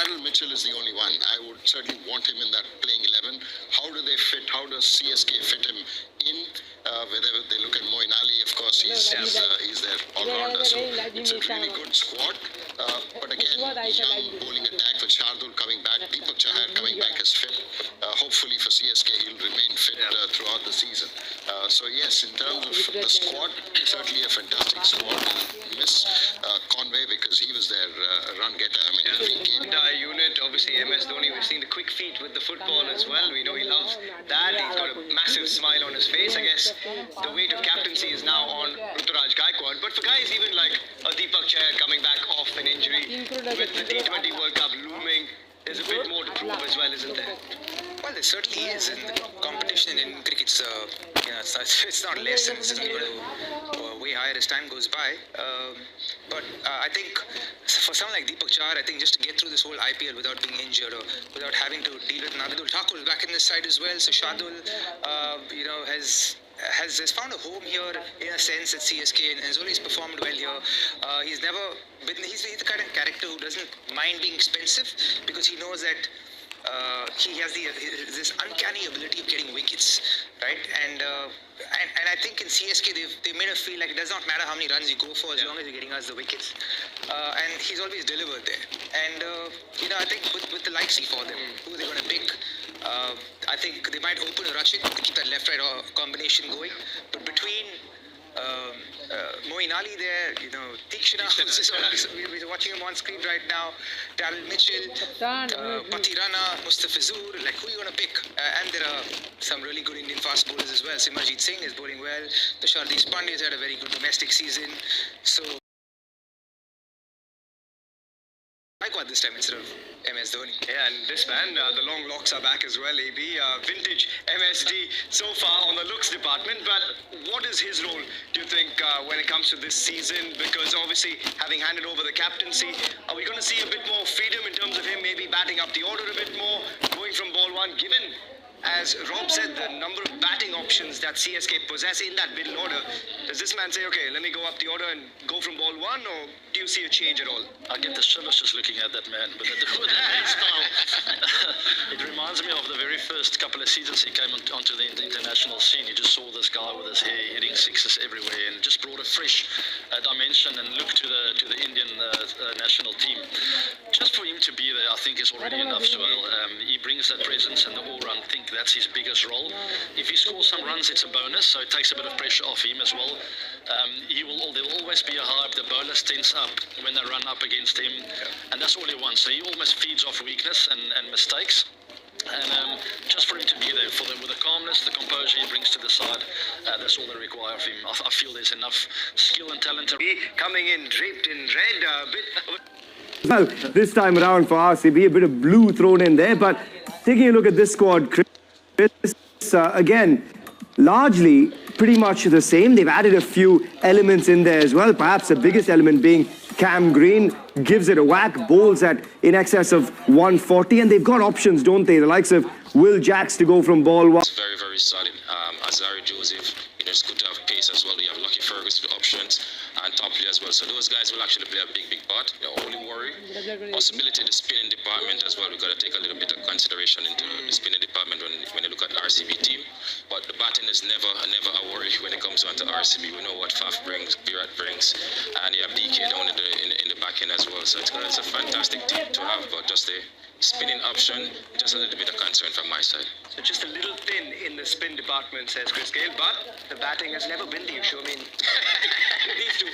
Daryl Mitchell is the only one. I would certainly want him in that playing 11. How do they fit? How does CSK fit him in? Whether they look at Moeen Ali, of course, he's their all-rounder. So it's a really good squad. But again, young bowling attack with Shardul coming back, Deepak Chahar coming back as fit. Hopefully for CSK, he'll remain fit throughout the season. So yes, in terms of the squad, certainly a fantastic squad. Miss Conway because he was their run getter. I mean, entire unit, obviously MS Dhoni, we've seen the quick feet with the football as well. We know he loves that. He's got a massive smile on his face. I guess the weight of captaincy is now on Ruturaj Gaikwad. But for guys even like Deepak Chahar coming back off an injury, with the T20 World Cup looming, there's a bit more to prove as well, isn't there? Well, there certainly is, and the competition in cricket's it's not less, and it's just going to way higher as time goes by. But I think for someone like Deepak Chahar, I think just to get through this whole IPL without being injured or without having to deal with Shardul Thakur back in this side as well. So Shardul, has found a home here in a sense at CSK, and has always performed well here. He's never been. He's the kind of character who doesn't mind being expensive because he knows that. He has this uncanny ability of getting wickets, right? And I think in CSK they made us feel like it does not matter how many runs you go for as long as you're getting us the wickets. And he's always delivered there. And I think with the likes for them, who they're going to pick, I think they might open a Rashid to keep that left-right combination going. But between Moeen Ali there, Tikshana, we're watching him on screen right now, Daryl Mitchell, Patirana, Mustafizur, like who are you going to pick? And there are some really good Indian fast bowlers as well. Simarjeet Singh is bowling well. Tushar Deshpande has had a very good domestic season. So Gaikwad this time instead of MS Dhoni. Yeah, and this man, the long locks are back as well, AB. Vintage MSD so far on the looks department. But what is his role, do you think, when it comes to this season? Because obviously, having handed over the captaincy, are we going to see a bit more freedom in terms of him maybe batting up the order a bit more, going from ball one, given, as Rob said, the number of batting options that CSK possess in that middle order? Does this man say, okay, let me go up the order and go from ball one, or do you see a change at all? I get the shivers just looking at that man with that hairstyle. It reminds me of the very first couple of seasons he came onto the international scene. You just saw this guy with his hair hitting sixes everywhere and just brought a fresh dimension and look to the Indian national team. Just for him to be there, I think is already enough as well. He brings that presence and the all-round. I think that's his biggest role. If he scores some runs, it's a bonus, so it takes a bit of pressure off him as well. There will always be a hype. The bowlers tense up when they run up against him, and that's all he wants. So he almost feeds off weakness and mistakes. And just for him to be there with the calmness, the composure he brings to the side, that's all they require of him. I feel there's enough skill and talent. Coming in draped in red, well, this time around for RCB, a bit of blue thrown in there. But taking a look at this squad, Chris, again, largely pretty much the same. They've added a few elements in there as well. Perhaps the biggest element being Cam Green gives it a whack, bowls at in excess of 140, and they've got options, don't they? The likes of Will Jacks to go from ball one. It's very, very solid. Azari Joseph, it's good to have pace as well. We have Lucky Fergus with options and Topley as well. So those guys will actually play a big part. The only worry, possibility the spinning department as well. We've got to take a little bit of consideration into the spinning department when you look at the RCB team. But the batting is never a worry when it comes on to RCB. We know what Faf brings, Virat brings, and you have DK down in the back end as well. So it's a fantastic team to have, but just the spinning option, just a little bit of concern from my side. So just a little thin in the spin department, says Chris Gayle, but the batting has never been the issue. I mean, these two